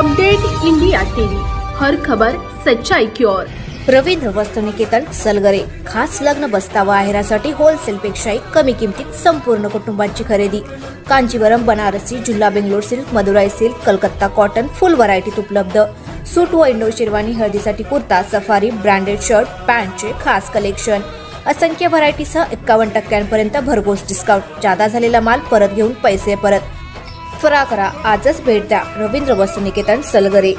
Update India TV, हर खबर सच्चाई की ओर। रवींद्र वस्त्र निकेतन सलगरे खास लग्न बस्तावा आहेरासाठी होलसेल पेक्षाही कमी किमतीत संपूर्ण कुटुंबाची खरेदी। कांजीवरम, बनारसी, जुल्ला, Bangalore silk, Madurai silk, Calcutta cotton full व्हरायटीत उपलब्ध। सूट व इंडो शेरवानी, हळदीसाठी कुर्ता, सफारी, ब्रँडेड शर्ट, पॅन्टचे खास कलेक्शन, असंख्य व्हरायटीसह 51% भरघोस डिस्काउंट। जादा झालेला माल परत घेऊन पैसे परत। त्वरा करा, आजच भेट द्या रवींद्र वस्त्र निकेतन सलगरे।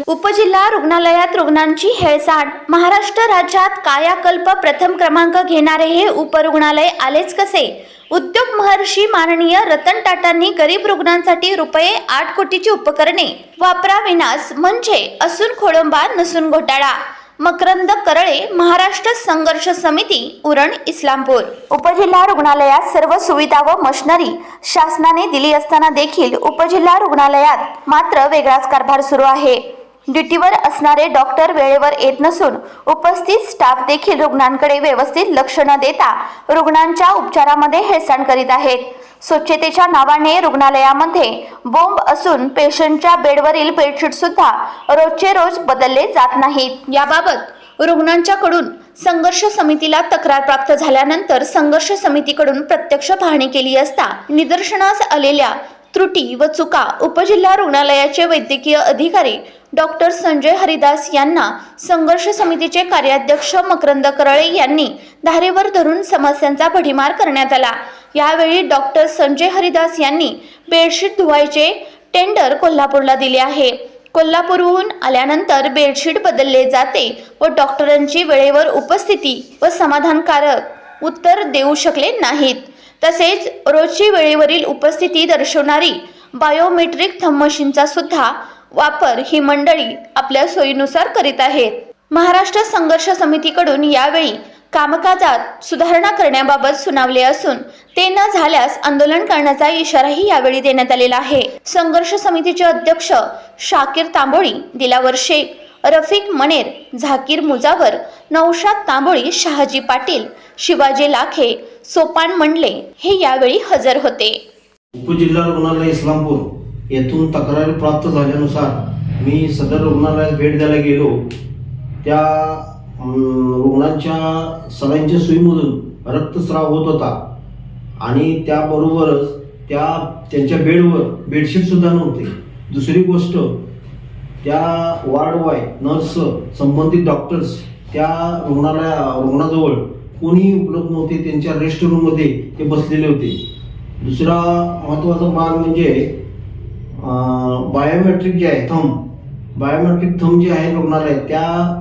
उपजिल्हा रुग्णालयात रुग्णांची हेळसांड। महाराष्ट्र राज्यात कायाकल्प प्रथम क्रमांक घेणारे हे उपरुग्णालय आलेच कसे? उद्योग महर्षी माननीय रतन टाटांनी गरीब रुग्णांसाठी रुपये 8 कोटीची उपकरणे वापराविनास म्हणजे असून खोळंबा नसून घोटाळा। मकरंद करळे, महाराष्ट्र संघर्ष समिती, उरण, इस्लामपूर। उपजिल्हा रुग्णालयात सर्व सुविधा व मशिनरी शासनाने दिली असताना देखील उपजिल्हा रुग्णालयात मात्र वेगळाच कारभार सुरू आहे। ड्युटीवर असणारे डॉक्टर वेळेवर येत नसून उपस्थित स्टाफ देखील रुग्णांकडे व्यवस्थित लक्ष न देता रुग्णांच्या उपचारामध्ये हेळसांड करीत आहेत। स्वच्छतेच्या नावाने रुग्णालयामध्ये बोंब असून पेशंटच्या बेडवरील बेडशीट सुद्धा रोजचे रोज बदलले जात नाहीत। याबाबत रुग्णांच्याकडून संघर्ष समितीला तक्रार प्राप्त झाल्यानंतर संघर्ष समितीकडून प्रत्यक्ष पाहणी केली असता निदर्शनास आलेल्या त्रुटी व चुका उपजिल्हा रुग्णालयाचे वैद्यकीय अधिकारी डॉक्टर संजय हरिदास यांना संघर्ष समितीचे कार्याध्यक्ष मकरंद करळे यांनी धारेवर धरून समस्यांचा भडीमार करण्यात आला। यावेळी डॉक्टर संजय हरिदास यांनी बेडशीट धुवायचे टेंडर कोल्हापूरला दिले आहे। कोल्हापूरहून आल्यानंतर बेडशीट बदलले जाते व डॉक्टरांची वेळेवर उपस्थिती व समाधानकारक उत्तर देऊ शकले नाहीत। तसेच रोजची वेळेवरील उपस्थिती दर्शवणारी बायोमेट्रिक थंब मशीनचा सुद्धा वापर ही मंडळी आपल्या सोयीनुसार करीत आहेत। महाराष्ट्र संघर्ष समितीकडून यावेळी कामकाजात सुधारणा करण्याबाबत सुनावले असून ते न झाल्यास आंदोलन करण्याचा इशाराही यावेळी देण्यात आलेला आहे। संघर्ष समितीचे अध्यक्ष शाकीर तांबोळी, दिलावर शेख, रफिक मनेर, झाकीर मुजावर, नौशाद तांबोळी, शहाजी पाटील, शिवाजी लाखे, सोपान मंडले हे यावेळी हजर होते। उपजिल्हा रुग्णालय इस्लामपूर येथून तक्रारी प्राप्त झाल्यानुसार मी सदर रुग्णालयात भेट द्यायला गेलो। त्या रुग्णांच्या सलाईनच्या सुईमधून रक्तस्राव होत होता आणि त्याबरोबरच त्यांच्या बेडवर बेडशीट सुद्धा नव्हते। दुसरी गोष्ट, त्या वॉर्डवाय नर्स, संबंधित डॉक्टर्स त्या रुग्णाजवळ कोणी उपलब्ध नव्हते। त्यांच्या रेस्ट रूम मध्ये ते बसलेले होते। दुसरा महत्त्वाचा भाग म्हणजे बायोमेट्रिक जे आहे बायोमेट्रिक थंब जे आहे रुग्णालयात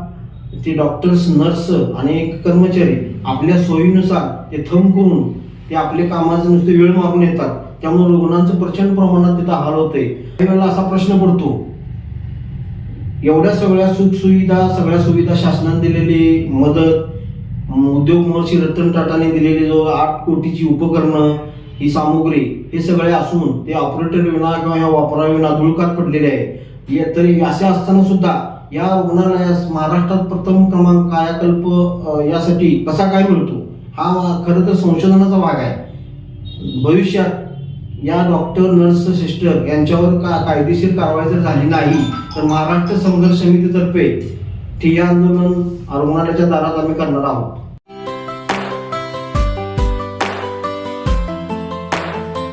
ते डॉक्टर्स, नर्स आणि कर्मचारी आपल्या सोयीनुसार ते थंब करून ते आपले कामाचं नुसते वेळ मागून येतात। त्यामुळे रुग्णांचं प्रचंड प्रमाणात तिथं हाल होतंय। त्यावेळेला असा प्रश्न पडतो, एवढ्या सगळ्या सगळ्या सुविधा शासनाने दिलेली मदत, उद्योग महर्षी रतन टाटाने दिलेली जो 8 कोटीची उपकरणं, ही सामुग्री, हे सगळे असून ते ऑपरेटर विना किंवा वापराविना धुळकात पडलेले आहे। तरी असे असताना सुद्धा या रुग्णालयास महाराष्ट्रात प्रथम क्रमांक कायाकल्प यासाठी कसा काय मिळतो, हा खरं तर संशोधनाचा भाग आहे। भविष्यात या डॉक्टर, नर्स, सिस्टर यांच्यावर कायदेशीर कारवाई जर झाली नाही तर महाराष्ट्र संघर्ष समितीतर्फे ठिय्या आंदोलन रुग्णालयाच्या दारात आम्ही करणार आहोत।